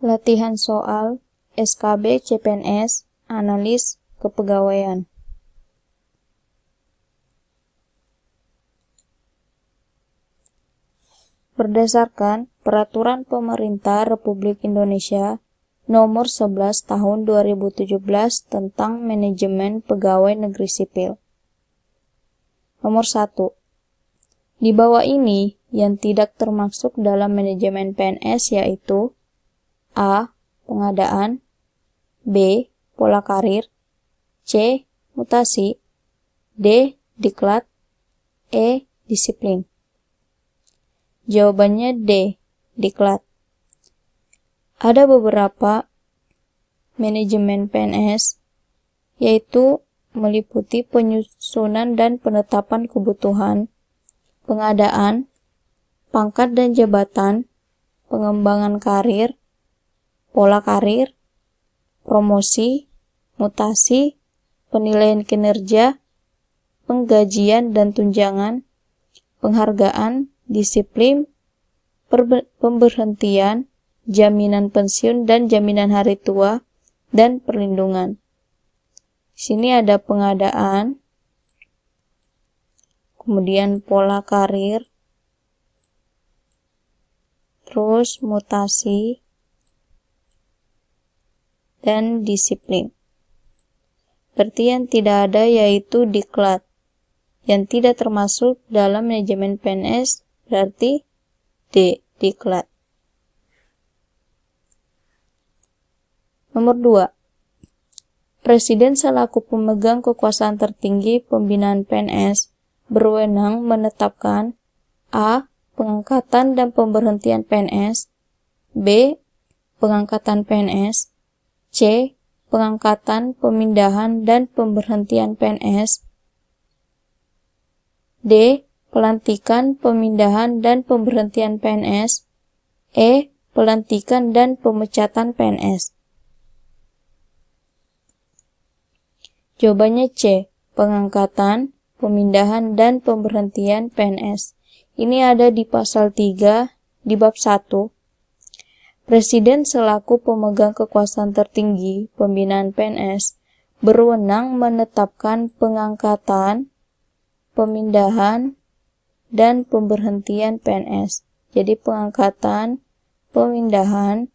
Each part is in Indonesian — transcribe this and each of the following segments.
Latihan soal SKB CPNS Analis Kepegawaian. Berdasarkan Peraturan Pemerintah Republik Indonesia Nomor 11 Tahun 2017 tentang Manajemen Pegawai Negeri Sipil. Nomor 1. Di bawah ini yang tidak termasuk dalam manajemen PNS yaitu A. Pengadaan, B. Pola karir, C. Mutasi, D. Diklat, E. Disiplin. Jawabannya D. Diklat. Ada beberapa manajemen PNS, yaitu meliputi penyusunan dan penetapan kebutuhan, pengadaan, pangkat dan jabatan, pengembangan karir, pola karir, promosi, mutasi, penilaian kinerja, penggajian dan tunjangan, penghargaan, disiplin, pemberhentian, jaminan pensiun dan jaminan hari tua, dan perlindungan. Di sini ada pengadaan, kemudian pola karir, terus mutasi, dan disiplin. Berarti yang tidak ada yaitu diklat. Yang tidak termasuk dalam manajemen PNS berarti D. Diklat. Nomor 2. Presiden selaku pemegang kekuasaan tertinggi pembinaan PNS berwenang menetapkan A. Pengangkatan dan pemberhentian PNS, B. Pengangkatan PNS, C. Pengangkatan, pemindahan, dan pemberhentian PNS, D. Pelantikan, pemindahan, dan pemberhentian PNS, E. Pelantikan dan pemecatan PNS. Jawabannya C. Pengangkatan, pemindahan, dan pemberhentian PNS. Ini ada di pasal 3 di bab 1. Presiden selaku pemegang kekuasaan tertinggi pembinaan PNS berwenang menetapkan pengangkatan, pemindahan, dan pemberhentian PNS. Jadi pengangkatan, pemindahan,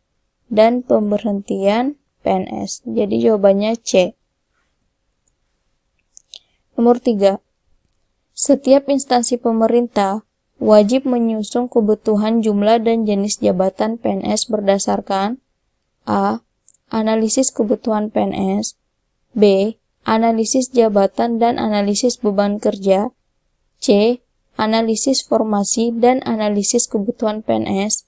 dan pemberhentian PNS. Jadi jawabannya C. Nomor 3. Setiap instansi pemerintah wajib menyusun kebutuhan jumlah dan jenis jabatan PNS berdasarkan A. Analisis kebutuhan PNS, B. Analisis jabatan dan analisis beban kerja, C. Analisis formasi dan analisis kebutuhan PNS,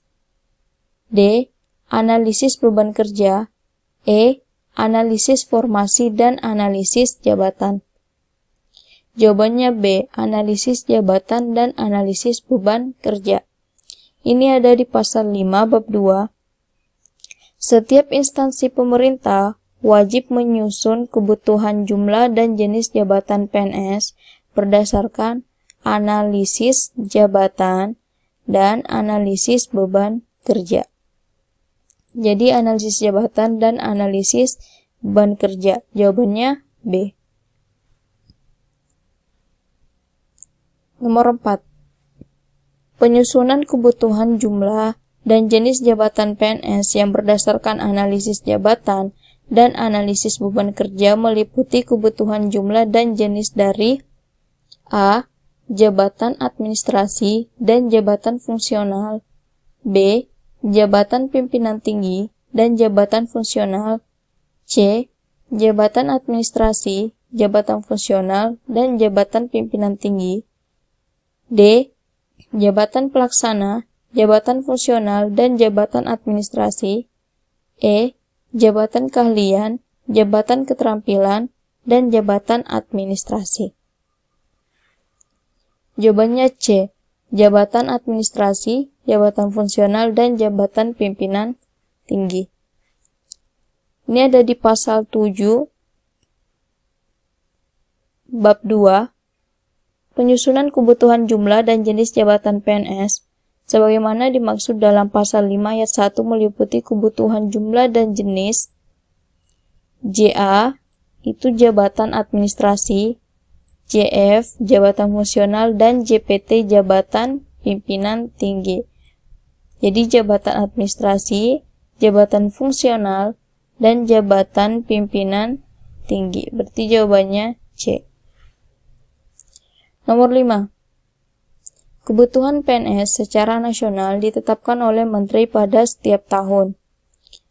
D. Analisis beban kerja, E. Analisis formasi dan analisis jabatan. Jawabannya B. Analisis jabatan dan analisis beban kerja. Ini ada di pasal 5 bab 2. Setiap instansi pemerintah wajib menyusun kebutuhan jumlah dan jenis jabatan PNS berdasarkan analisis jabatan dan analisis beban kerja. Jadi analisis jabatan dan analisis beban kerja. Jawabannya B. Nomor 4. Penyusunan kebutuhan jumlah dan jenis jabatan PNS yang berdasarkan analisis jabatan dan analisis beban kerja meliputi kebutuhan jumlah dan jenis dari A. Jabatan administrasi dan jabatan fungsional, B. Jabatan pimpinan tinggi dan jabatan fungsional, C. Jabatan administrasi, jabatan fungsional, dan jabatan pimpinan tinggi, D. Jabatan pelaksana, jabatan fungsional, dan jabatan administrasi, E. Jabatan keahlian, jabatan keterampilan, dan jabatan administrasi. Jawabannya C. Jabatan administrasi, jabatan fungsional, dan jabatan pimpinan tinggi. Ini ada di pasal 7 bab 2. Penyusunan kebutuhan jumlah dan jenis jabatan PNS sebagaimana dimaksud dalam pasal 5 ayat 1 meliputi kebutuhan jumlah dan jenis. JA itu jabatan administrasi, JF jabatan fungsional, dan JPT jabatan pimpinan tinggi. Jadi jabatan administrasi, jabatan fungsional, dan jabatan pimpinan tinggi. Berarti jawabannya C. Nomor 5. Kebutuhan PNS secara nasional ditetapkan oleh Menteri pada setiap tahun.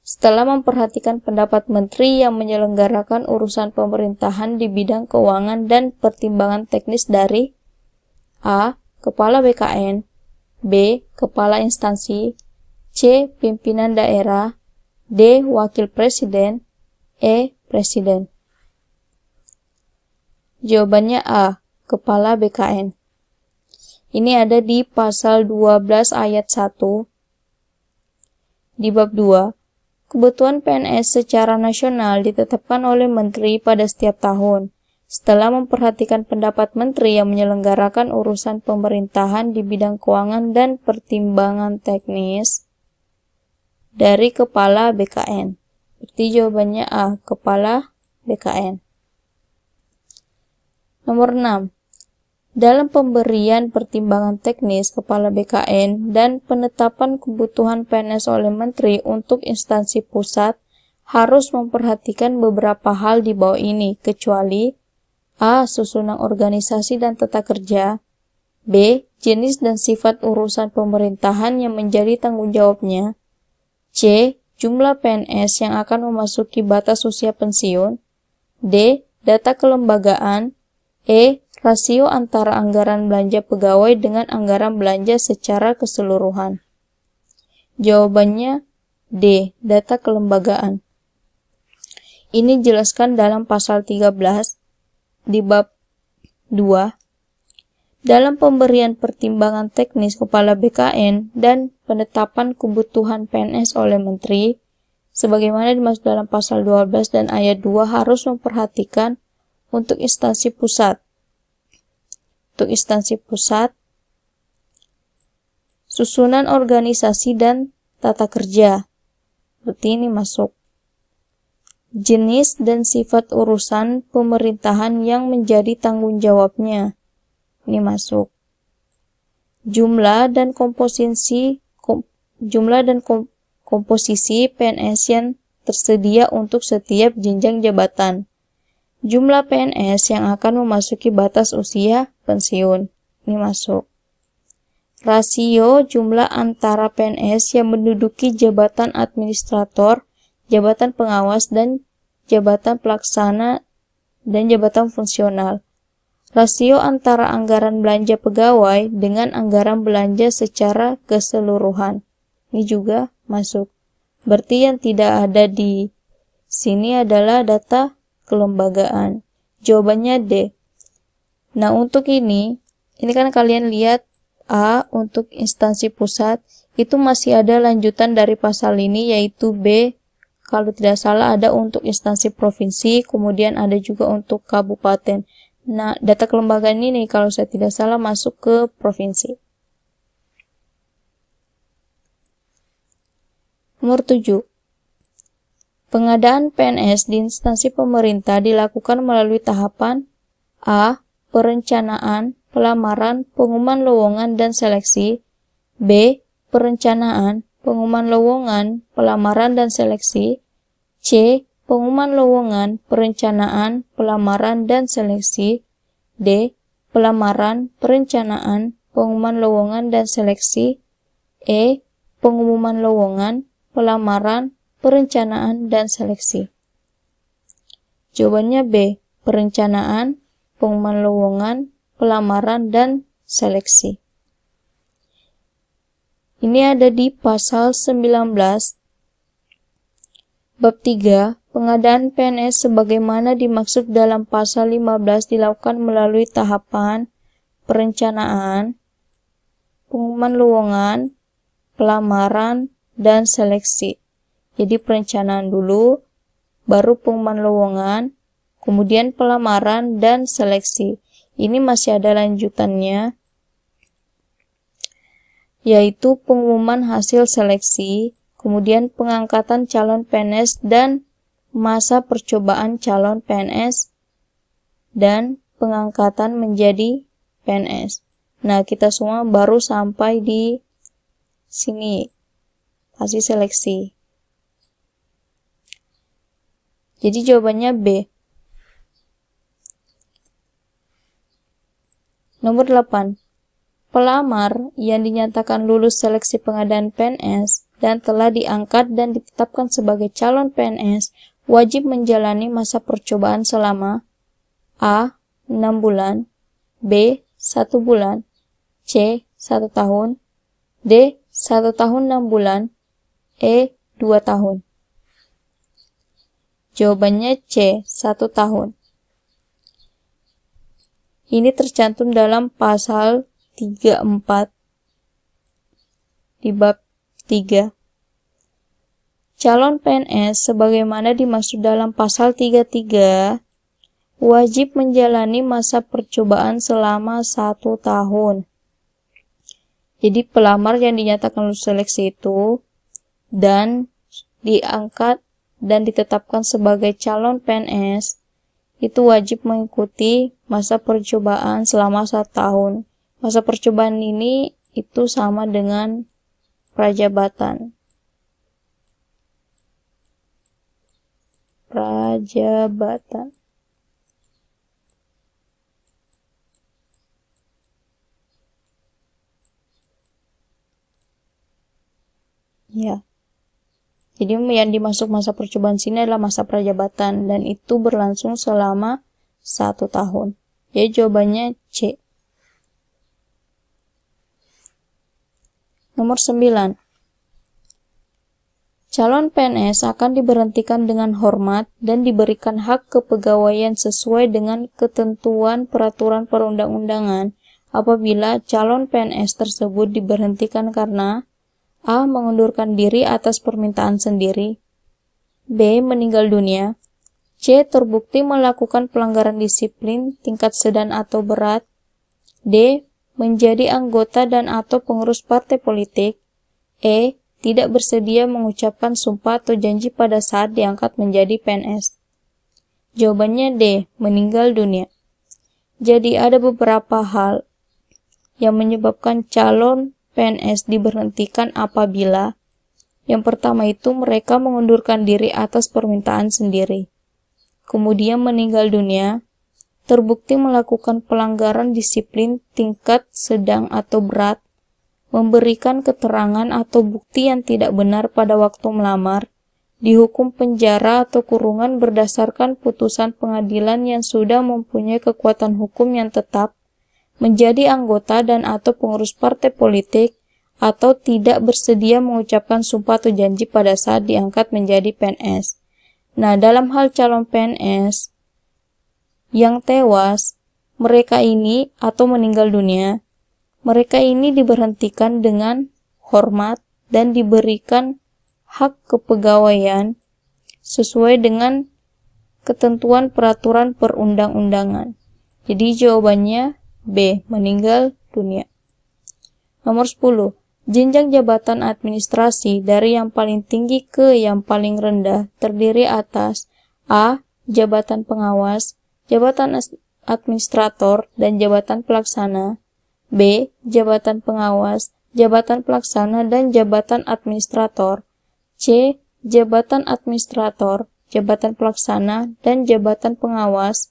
Setelah memperhatikan pendapat Menteri yang menyelenggarakan urusan pemerintahan di bidang keuangan dan pertimbangan teknis dari A. Kepala BKN, B. Kepala instansi, C. Pimpinan daerah, D. Wakil Presiden, E. Presiden. Jawabannya A. Kepala BKN. Ini ada di pasal 12 ayat 1. Di bab 2, kebutuhan PNS secara nasional ditetapkan oleh Menteri pada setiap tahun. Setelah memperhatikan pendapat Menteri yang menyelenggarakan urusan pemerintahan di bidang keuangan dan pertimbangan teknis dari Kepala BKN. Berarti jawabannya A. Kepala BKN. Nomor 6. Dalam pemberian pertimbangan teknis Kepala BKN dan penetapan kebutuhan PNS oleh Menteri untuk instansi pusat harus memperhatikan beberapa hal di bawah ini, kecuali A. Susunan organisasi dan tata kerja, B. Jenis dan sifat urusan pemerintahan yang menjadi tanggung jawabnya, C. Jumlah PNS yang akan memasuki batas usia pensiun, D. Data kelembagaan, E. Rasio antara anggaran belanja pegawai dengan anggaran belanja secara keseluruhan. Jawabannya D. Data kelembagaan. Ini dijelaskan dalam pasal 13 di bab 2. Dalam pemberian pertimbangan teknis Kepala BKN dan penetapan kebutuhan PNS oleh Menteri, sebagaimana dimaksud dalam pasal 12 dan ayat 2 harus memperhatikan untuk instansi pusat. Untuk instansi pusat, susunan organisasi dan tata kerja. Berarti ini masuk. Jenis dan sifat urusan pemerintahan yang menjadi tanggung jawabnya. Ini masuk. Jumlah dan komposisi PNS yang tersedia untuk setiap jenjang jabatan. Jumlah PNS yang akan memasuki batas usia pensiun. Ini masuk. Rasio jumlah antara PNS yang menduduki jabatan administrator, jabatan pengawas, dan jabatan pelaksana, dan jabatan fungsional. Rasio antara anggaran belanja pegawai dengan anggaran belanja secara keseluruhan. Ini juga masuk. Berarti yang tidak ada di sini adalah data kelembagaan. Jawabannya D. Nah, untuk ini kan kalian lihat A untuk instansi pusat, itu masih ada lanjutan dari pasal ini, yaitu B, kalau tidak salah ada untuk instansi provinsi, kemudian ada juga untuk kabupaten. Nah, data kelembagaan ini kalau saya tidak salah masuk ke provinsi. Nomor 7. Pengadaan PNS di instansi pemerintah dilakukan melalui tahapan A. Perencanaan, pelamaran, pengumuman lowongan, dan seleksi, B. Perencanaan, pengumuman lowongan, pelamaran, dan seleksi, C. Pengumuman lowongan, perencanaan, pelamaran, dan seleksi, D. Pelamaran, perencanaan, pengumuman lowongan, dan seleksi, E. Pengumuman lowongan, pelamaran, perencanaan, dan seleksi. Jawabannya B. Perencanaan, pengumuman lowongan, pelamaran, dan seleksi. Ini ada di pasal 19 bab 3. Pengadaan PNS sebagaimana dimaksud dalam pasal 15 dilakukan melalui tahapan perencanaan, pengumuman lowongan, pelamaran, dan seleksi. Jadi perencanaan dulu, baru pengumuman lowongan, kemudian pelamaran, dan seleksi. Ini masih ada lanjutannya. yaitu pengumuman hasil seleksi, kemudian pengangkatan calon PNS dan masa percobaan calon PNS, dan pengangkatan menjadi PNS. Nah, kita semua baru sampai di sini, hasil seleksi. Jadi jawabannya B. Nomor 8. Pelamar yang dinyatakan lulus seleksi pengadaan PNS dan telah diangkat dan ditetapkan sebagai calon PNS wajib menjalani masa percobaan selama A. 6 bulan, B. 1 bulan, C. 1 tahun, D. 1 tahun 6 bulan, E. 2 tahun. Jawabannya C. 1 tahun. Ini tercantum dalam pasal 34 di bab 3. Calon PNS sebagaimana dimaksud dalam pasal 33 wajib menjalani masa percobaan selama 1 tahun. Jadi pelamar yang dinyatakan lulus seleksi itu dan diangkat dan ditetapkan sebagai calon PNS itu wajib mengikuti masa percobaan selama 1 tahun. Masa percobaan ini itu sama dengan prajabatan. Prajabatan. Ya. Jadi yang dimasuk masa percobaan sini adalah masa prajabatan dan itu berlangsung selama 1 tahun. Jadi jawabannya C. Nomor 9. Calon PNS akan diberhentikan dengan hormat dan diberikan hak kepegawaian sesuai dengan ketentuan peraturan perundang-undangan apabila calon PNS tersebut diberhentikan karena A. Mengundurkan diri atas permintaan sendiri, B. Meninggal dunia, C. Terbukti melakukan pelanggaran disiplin tingkat sedang atau berat, D. Menjadi anggota dan atau pengurus partai politik, E. Tidak bersedia mengucapkan sumpah atau janji pada saat diangkat menjadi PNS. Jawabannya D. Meninggal dunia. Jadi ada beberapa hal yang menyebabkan calon PNS diberhentikan apabila yang pertama itu mereka mengundurkan diri atas permintaan sendiri, kemudian meninggal dunia, terbukti melakukan pelanggaran disiplin tingkat sedang atau berat, memberikan keterangan atau bukti yang tidak benar pada waktu melamar, dihukum penjara atau kurungan berdasarkan putusan pengadilan yang sudah mempunyai kekuatan hukum yang tetap, menjadi anggota dan atau pengurus partai politik, atau tidak bersedia mengucapkan sumpah atau janji pada saat diangkat menjadi PNS. Nah, dalam hal calon PNS yang tewas, mereka ini atau meninggal dunia, mereka ini diberhentikan dengan hormat dan diberikan hak kepegawaian sesuai dengan ketentuan peraturan perundang-undangan. Jadi jawabannya B. Meninggal dunia. Nomor 10. Jenjang jabatan administrasi dari yang paling tinggi ke yang paling rendah terdiri atas A. Jabatan pengawas, jabatan administrator, dan jabatan pelaksana, B. Jabatan pengawas, jabatan pelaksana, dan jabatan administrator, C. Jabatan administrator, jabatan pelaksana, dan jabatan pengawas,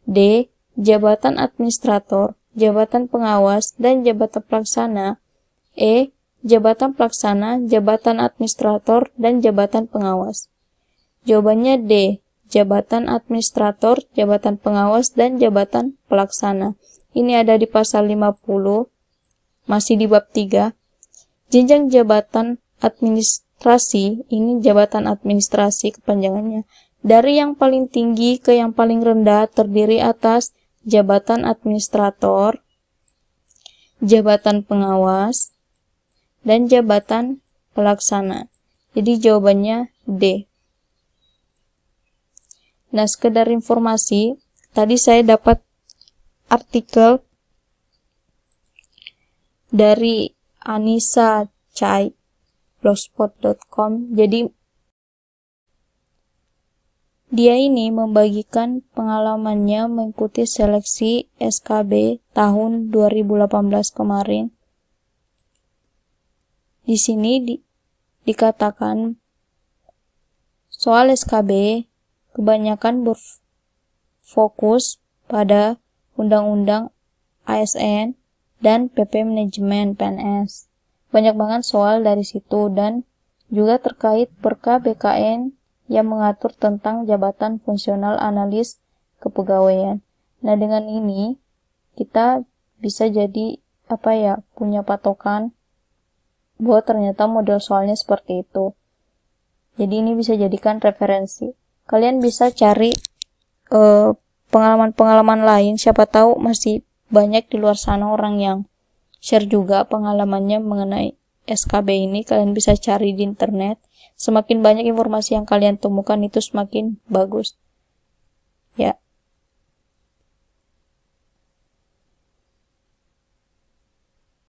D. Jabatan administrator, jabatan pengawas, dan jabatan pelaksana, E. Jabatan pelaksana, jabatan administrator, dan jabatan pengawas. Jawabannya D. Jabatan administrator, jabatan pengawas, dan jabatan pelaksana. Ini ada di pasal 50, masih di bab 3. Jenjang jabatan administrasi, ini jabatan administrasi kepanjangannya, dari yang paling tinggi ke yang paling rendah terdiri atas jabatan administrator, jabatan pengawas, dan jabatan pelaksana. Jadi jawabannya D. Nah, sekedar informasi, tadi saya dapat artikel dari Anissa Chai, blogspot.com. Jadi dia ini membagikan pengalamannya mengikuti seleksi SKB tahun 2018 kemarin. Di sini dikatakan soal SKB kebanyakan berfokus pada Undang-Undang ASN dan PP Manajemen PNS. Banyak banget soal dari situ dan juga terkait Perka BKN yang mengatur tentang jabatan fungsional analis kepegawaian. Nah, dengan ini kita bisa jadi punya patokan bahwa ternyata model soalnya seperti itu. Jadi ini bisa jadikan referensi. Kalian bisa cari pengalaman-pengalaman lain, siapa tahu masih banyak di luar sana orang yang share juga pengalamannya mengenai SKB ini. Kalian bisa cari di internet. Semakin banyak informasi yang kalian temukan itu semakin bagus. Ya.